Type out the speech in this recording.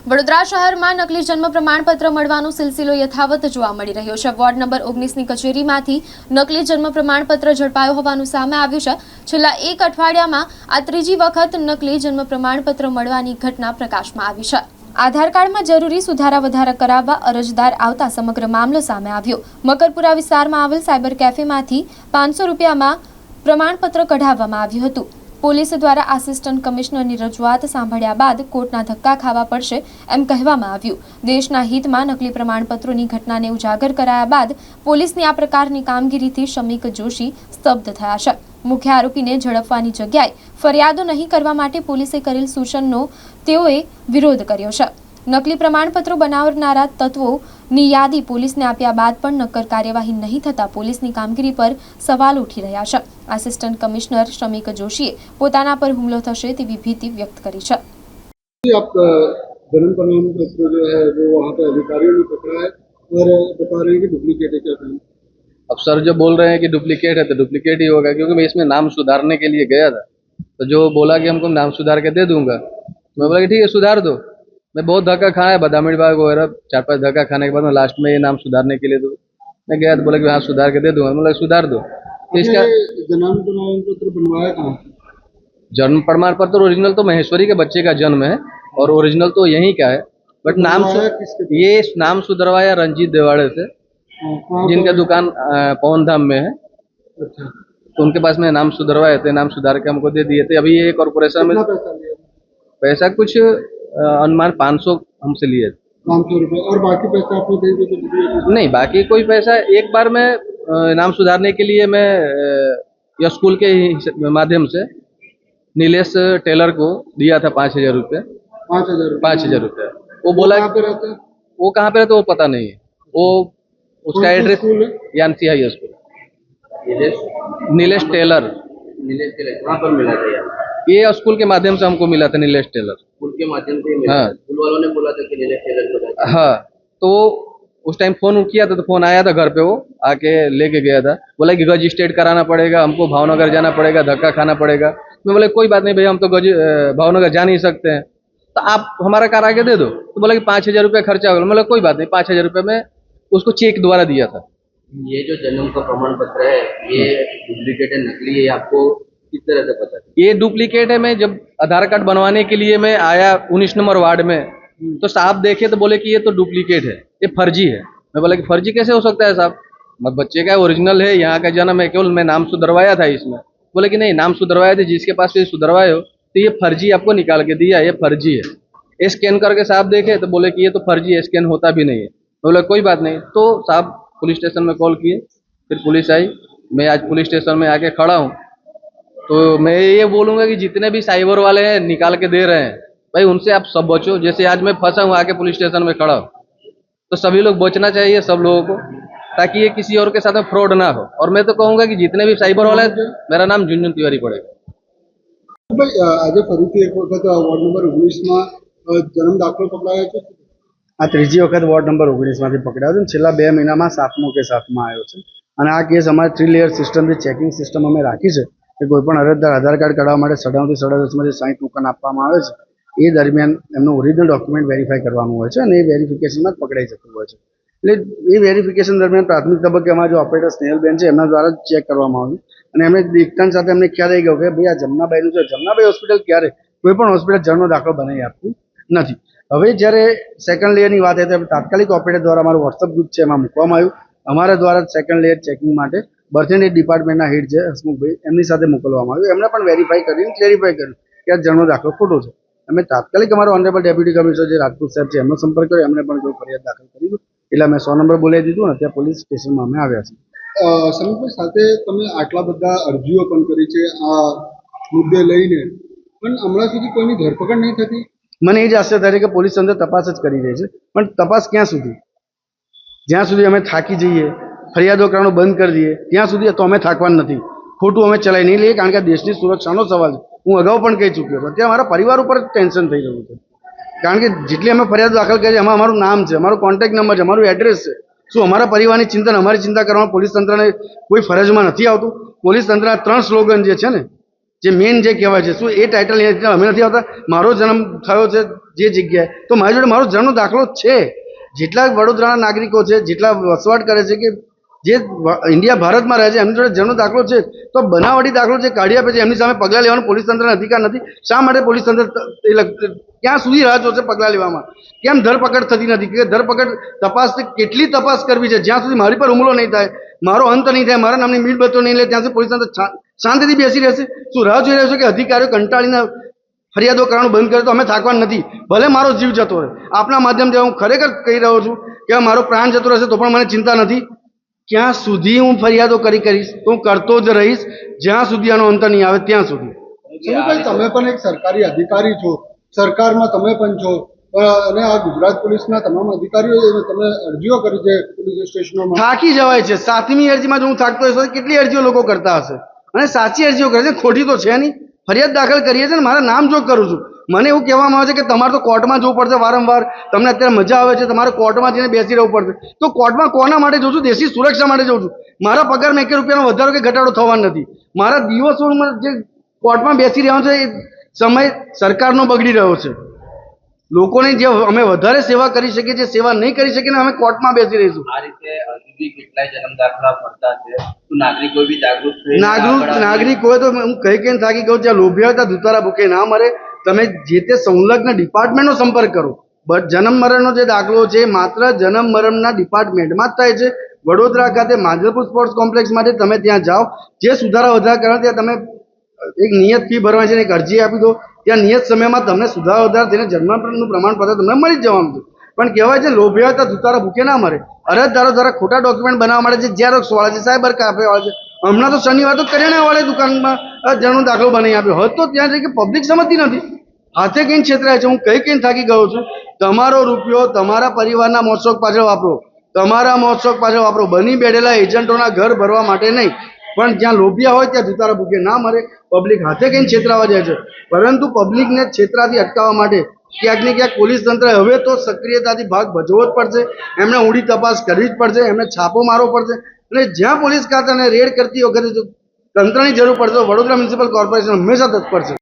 વડોદરા શહેરમાં નકલી જન્મ પ્રમાણપત્ર મળવાનો સિલસિલો યથાવત જોવા મળી રહ્યો છે। વોર્ડ નંબર 19ની કચેરીમાંથી નકલી જન્મ પ્રમાણપત્ર ઝડપાયો હોવાનું સામે આવ્યું છે। છેલ્લા એક અઠવાડિયામાં આ ત્રીજી વખત નકલી જન્મ પ્રમાણપત્ર મળવાની ઘટના પ્રકાશમાં આવી છે। આધાર કાર્ડમાં જરૂરી સુધારા વધારા કરાવવા અરજદાર આવતા સમગ્ર મામલો સામે આવ્યો। મકરપુરા વિસ્તારમાં આવેલ સાયબર કેફેમાંથી 500 રૂપિયામાં પ્રમાણપત્ર કઢાવવામાં આવ્યું હતું। પોલીસ દ્વારા આસિસ્ટન્ટ કમિશનરની રજૂઆત સાંભળ્યા બાદ કોર્ટના ધક્કા ખાવા પડશે એમ કહેવામાં આવ્યું। દેશના હિતમાં નકલી પ્રમાણપત્રોની ઘટનાને ઉજાગર કરાયા બાદ પોલીસની આ પ્રકારની કામગીરીથી શમીક જોશી સ્તબ્ધ થયા છે। મુખ્ય આરોપીને ઝડપવાની જગ્યાએ ફરિયાદો નહીં કરવા માટે પોલીસે કરેલ સૂચનનો તેઓએ વિરોધ કર્યો છે। નકલી પ્રમાણપત્રો બનાવનારા તત્વોની યાદી પોલીસને આપ્યા બાદ પણ નક્કર કાર્યવાહી નહીં થતા પોલીસની કામગીરી પર સવાલ ઉઠી રહ્યા છે। આસિસ્ટન્ટ કમિશનર શમીક જોશીએ પોતાના પર હુમલો થશે તેવી ભીતિ વ્યક્ત કરી છે। जन्म प्रमाण पत्र जो है वो वहाँ पे अधिकारियों ने पकड़ा है और बता रहे हैं कि डुप्लीकेट है। क्या कहें? अब सर जो बोल रहे हैं कि डुप्लीकेट है तो डुप्लीकेट ही होगा, क्योंकि मैं इसमें नाम सुधारने के लिए गया था। तो जो बोला कि हमको नाम सुधार के दे दूंगा, मैं बोला कि ठीक है सुधार दो। मैं बहुत धक्का खाया, बदामी बाग वगैरह 4-5 धक्का खाने के बाद मैं लास्ट में ये नाम सुधारने के लिए दो मैं गया तो बोला कि हाँ सुधार के दे दूंगा। बोला सुधार दो। तो इसका जन्म प्रमाण पत्र बनवाया कहाँ? जन्म प्रमाण पत्र ओरिजिनल तो महेश्वरी के बच्चे का जन्म है और ओरिजिनल तो यहीं का है, बट ये नाम सुधरवाया रंजीत देवाड़े से, जिनका दुकान पवन धाम में है। अच्छा, तो उनके पास में नाम सुधरवाए थे, नाम सुधार के हमको दे दिए थे। अभी ये कॉर्पोरेशन में पैसा कुछ अनुमान 500 हमसे लिए थे। 500 रुपये और बाकी पैसा आपने दे दिया? नहीं, बाकी कोई पैसा एक बार में नाम सुधारने के लिए मैं या स्कूल के माध्यम से नीलेश टेलर को दिया था 5000 रुपये। 5000 रुपये वो बोला कहाँ पे रहता है? वो कहाँ पे रहता है वो पता नहीं है। वो उसका address Yancy high school Nilesh Tailor कहाँ पर मिला था यार? ये स्कूल के माध्यम से हमको मिला था नीलेश टेलर। स्कूल के माध्यम से मिला? हाँ। स्कूल वालों ने बोला था कि नीलेश टेलर को जाके। हाँ, तो उस टाइम फोन किया था तो फोन आया था घर पे, वो आके लेके गया था। बोला कि रजिस्ट्रेट कराना पड़ेगा, हमको भावनगर जाना पड़ेगा, धक्का खाना पड़ेगा। मैं बोला कोई बात नहीं भैया, हम तो भावनगर जा नहीं सकते हैं, तो आप हमारा कार आके दे दो। तो बोला कि 5000 रुपये खर्चा होगा। बोला कोई बात नहीं, 5000 रुपये में उसको चेक द्वारा दिया था। ये जो जन्म का प्रमाण पत्र है ये डुप्लीकेट है, नकली है, आपको किस तरह से पता? ये डुप्लीकेट है। मैं जब आधार कार्ड बनवाने के लिए मैं आया 19 नंबर वार्ड में, तो साहब देखे तो बोले कि ये तो डुप्लीकेट है, ये फर्जी है। मैं बोला कि फर्जी कैसे हो सकता है साहब, मत बच्चे का ओरिजिनल है, यहाँ का जन्म है, केवल मैं नाम सुधरवाया था इसमें। बोले कि नहीं, नाम सुधरवाया थे, जिसके पास से सुधरवाए हो तो ये फर्जी आपको निकाल के दिया, ये फर्जी है। ये स्कैन करके साहब देखे तो बोले कि ये तो फर्जी है, स्कैन होता भी नहीं है। बोला कोई बात नहीं। तो साहब पुलिस स्टेशन में कॉल किए, फिर पुलिस आई। मैं आज पुलिस स्टेशन में आके खड़ा हूँ। तो मैं ये बोलूँगा कि जितने भी साइबर वाले हैं निकाल के दे रहे हैं, भाई उनसे आप सब बचो। जैसे आज मैं फंसा हूँ आके पुलिस स्टेशन में खड़ा हूँ, तो सभी लोग बचना चाहिए सब लोगों को, ताकि ये किसी और के साथ में फ्रॉड ना हो। और मैं तो कहूँगा कि जितने भी साइबर वाले हैं, मेरा नाम झुनझुन तिवारी पड़ेगा। भाई आज फरीથી एक वक्त वॉर्ड नंबर 19 में जन्म दाखलो पकड़ाया है। આ ત્રીજી વખત વોર્ડ નંબર 19માંથી પકડાયો છે। છેલ્લા 2 મહિનામાં 7મો કેસ હાથમાં આવ્યો છે અને આ કેસ અમારે 3 લેયર સિસ્ટમથી ચેકિંગ સિસ્ટમ અમે રાખી છે કે કોઈપણ અરજદાર આધાર કાર્ડ કઢાવવા માટે 97 થી 10માંથી 60 ટોકન આપવામાં આવે છે। એ દરમિયાન એમનું ઓરિજિનલ ડોક્યુમેન્ટ વેરીફાઈ કરવાનું હોય છે અને એ વેરિફિકેશનમાં જ પકડાઈ જતું હોય છે। એટલે એ વેરિફિકેશન દરમિયાન પ્રાથમિક તબક્કે અમારા જો ઓપરેટર સ્નેહલબેન છે એમના દ્વારા ચેક કરવામાં આવ્યું અને એમને દેખતાની સાથે એમને ખ્યાલ આવી ગયો કે ભાઈ આ જમનાબાઈનું છે, જમનાબાઈ હોસ્પિટલ ક્યારે કોઈ પણ હોસ્પિટલ જન્મનો દાખલો બનાવી આપતું નથી। હવે જ્યારે સેકન્ડ લેયરની વાત આવે તો તાત્કાલિક ઓપરેટર દ્વારા અમારું વોટ્સઅપ ગ્રુપ છે એમાં મૂકવામાં આવ્યું। અમારા દ્વારા સેકન્ડ લેયર ચેકિંગ માટે બર્થ એન્ડ ડેથ ડિપાર્ટમેન્ટના હેડ છે હસમુખભાઈ, એમની સાથે મોકલવામાં આવ્યું। એમણે પણ વેરીફાઈ કરીને ક્લેરિફાઈ કર્યું કે આ જન્મનો દાખલો ખોટો છે। અમે તાત્કાલિક અમારો ઓનરેબલ ડેપ્યુટી કમિશનર જે રાજપૂત સાહેબ છે એમનો સંપર્ક કર્યો, એમણે પણ કોઈ ફરિયાદ દાખલ કરી દીધું। એટલે અમે 100 નંબર બોલાવી દીધું અને ત્યાં પોલીસ સ્ટેશનમાં અમે આવ્યા છીએ। સમીરભાઈ સાથે તમે આટલા બધા અરજીઓ પણ કરી છે આ મુદ્દે લઈને, પણ હમણાં સુધી કોઈની ધરપકડ નહીં થતી। મને એ જ આશ્ચર્ય થાય કે પોલીસ અંદર તપાસ જ કરી રહી છે, પણ તપાસ ક્યાં સુધી? જ્યાં સુધી અમે થાકી જઈએ, ફરિયાદો કરવાનું બંધ કરી દઈએ ત્યાં સુધી તો અમે થાકવાના નથી। ખોટું અમે ચલાવી નહીં લઈએ, કારણ કે દેશની સુરક્ષાનો સવાલ છે। હું અગાઉ પણ કહી ચૂક્યો છું, અત્યારે મારા પરિવાર ઉપર ટેન્શન થઈ રહ્યું છે, કારણ કે જેટલી અમે ફરિયાદ દાખલ કરી છે એમાં અમારું નામ છે, અમારું કોન્ટેક્ટ નંબર છે, અમારું એડ્રેસ છે। શું અમારા પરિવારની ચિંતન, અમારી ચિંતા કરવામાં પોલીસ તંત્રને કોઈ ફરજમાં નથી આવતું? પોલીસ તંત્રના 3 સ્લોગન જે છે ને જે મેઇન જે કહેવાય છે, શું એ ટાઇટલ અમે નથી આવતા? મારો જન્મ થયો છે જે જગ્યાએ, તો મારી જોડે મારો જન્મનો દાખલો છે. જેટલા વડોદરાના નાગરિકો છે, જેટલા વસવાટ કરે છે, કે જે ઇન્ડિયા ભારતમાં રહે છે, એમની જોડે જન્મનો દાખલો છે. તો બનાવટી દાખલો જે કાઢી આપે છે એમની સામે પગલાં લેવાનો પોલીસ તંત્રને અધિકાર નથી. શા માટે પોલીસ તંત્ર ક્યાં સુધી રાહ જોશે પગલાં લેવામાં? કેમ ધરપકડ થતી નથી? કે ધરપકડ તપાસ કેટલી તપાસ કરવી છે? જ્યાં સુધી મારી પર હુમલો નહીં થાય, મારો અંત નહીં થાય, મારા નામની મીણબત્તીઓ નહીં લે, ત્યાં સુધી પોલીસ તંત્ર શાંતિથી બેસી રહેશે? શું રાહ જોઈ રહ્યો છે કે અધિકારીઓ કંટાળીને ફરિયાદો કરવાનું બંધ કરે? તો અમે થાકવાના નથી, ભલે મારો જીવ જતો રહે. આપના માધ્યમથી હું ખરેખર કહી રહ્યો છું કે મારો પ્રાણ જતો રહેશે તો પણ મને ચિંતા નથી. ક્યાં સુધી હું ફરિયાદો કરીશ તો હું કરતો જ રહીશ, જ્યાં સુધી આનો અંત નહીં આવે ત્યાં સુધી. સમીરભાઈ, તમે પણ એક સરકારી અધિકારી છો, સરકારમાં તમે પણ છો, અને આ ગુજરાત પોલીસના તમામ અધિકારીઓ તમે અરજીઓ કરી છે પોલીસ સ્ટેશનોમાં. થાકી જવાય છે. 7મી અરજીમાં જો હું થાકતો હશે તો કેટલી અરજીઓ લોકો કરતા હશે? અને સાચી અરજીઓ કરે છે, ખોટી તો છે નહીં. ફરિયાદ દાખલ કરીએ છીએ ને મારા નામ જોગ કરું છું. મને એવું કહેવામાં આવે છે કે તમારે તો કોર્ટમાં જવું પડશે વારંવાર, તમને અત્યારે મજા આવે છે, તમારે કોર્ટમાં જઈને બેસી રહેવું પડશે. તો કોર્ટમાં કોના માટે જઉં છું? દેશી સુરક્ષા માટે જઉં છું. મારા પગારમાં 1 રૂપિયાનો વધારો કે ઘટાડો થવાનો નથી. મારા દિવસોમાં જે કોર્ટમાં બેસી રહ્યો છે એ સમય સરકારનો બગડી રહ્યો છે. લોકોની જે અમે વધારે સેવા કરી શકીએ છીએ, સેવા નહીં કરી શકીએ ને અમે કોર્ટમાં બેસી રહીશું. આ રીતે હજુ બી કેટલાય જન્મ દાખલા ફરતા છે, તો નાગરિકો બી જાગૃત થઈને નાગરિકોએ તો હું કહીને થાકી ગયો, જ્યાં લોભિયા હતા દુતારા ભૂખે ના મરે. તમે જે તે સંલગ્ન ડિપાર્ટમેન્ટનો સંપર્ક કરો. બટ જન્મ મરણનો જે દાખલો છે માત્ર જન્મ મરણના ડિપાર્ટમેન્ટમાં જ થાય છે. વડોદરા ખાતે માંજલપુર સ્પોર્ટ્સ કોમ્પ્લેક્સ માટે તમે ત્યાં જાઓ, જે સુધારા વધારા કરવા ત્યાં તમે એક નિયત ફી ભરવાની છે, એક અરજી આપી દો, ત્યાં નિયત સમયમાં તમને સુધારા વધારા થઈને જન્મનું પ્રમાણપત્ર તમને મળી જ જવાનું છે. પણ કહેવાય છે લોભિયા હતા દુતારા ભૂખે ના મરે. અરજદારો દ્વારા ખોટા ડોક્યુમેન્ટ બનાવવા માટે છે, ઝેરોક્સ વાળા છે, સાયબર કાફે વાળા છે. હમણાં તો શનિવાર તો કરિયાણાવાળી દુકાનમાં જન્મનો દાખલો બનાવી આપ્યો. હવે તો ત્યાં જઈ કે પબ્લિક સમજતી નથી, હાથે કઈ છેતરાય છે. હું કઈ થાકી ગયો છું. તમારો રૂપિયો તમારા પરિવારના મોજશોખ પાછળ વાપરો, તમારા મોજશોખ પાછળ વાપરો. બની બેઠેલા એજન્ટોના ઘર ભરવા માટે નહીં. પણ જ્યાં લોભિયા હોય ત્યાં દુતારા ભૂખે ના મરે. પબ્લિક હાથે કઈ છેતરાવા જાય છે, પરંતુ પબ્લિકને છેતરાથી અટકાવવા માટે ક્યાંક ને ક્યાંક પોલીસ તંત્ર હવે તો સક્રિયતાથી ભાગ ભજવવો જ પડશે. એમણે ઊંડી તપાસ કરવી જ પડશે, એમણે છાપો મારવો પડશે. અને જ્યાં પોલીસ ખાતાને રેડ કરતી વખતે જો તંત્રની જરૂર પડશે તો વડોદરા મ્યુનિસિપલ કોર્પોરેશન હંમેશા તત્પર છે.